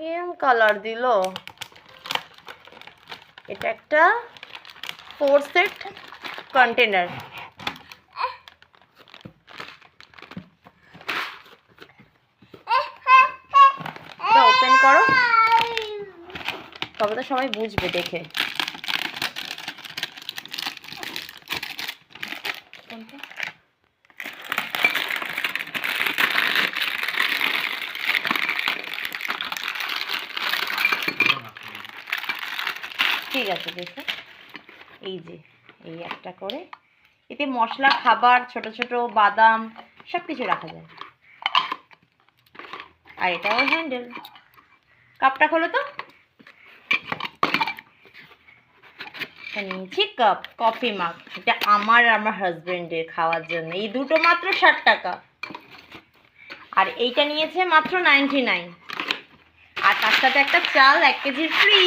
Same colour দিল। এটা একটা 4 সেট কন্টেনার। ওপেন করো, তবে তো সবাই বুঝবে দেখে। ঠিক আছে, দেখো এই যে এই একটা করে, এতে মশলা, খাবার, ছোট ছোট বাদাম সব কিছু রাখা যায়। আর এটাও হ্যান্ডেল। কাপটা খোলো তো। নিয়েছি কাপ, কফি মাগ। এটা আমার হাজবেন্ডের খাওয়ার জন্য। এই দুটো মাত্র 60 টাকা। আর এইটা নিয়েছে মাত্র 99। আর তার সাথে একটা চাল 1 কেজি ফ্রি।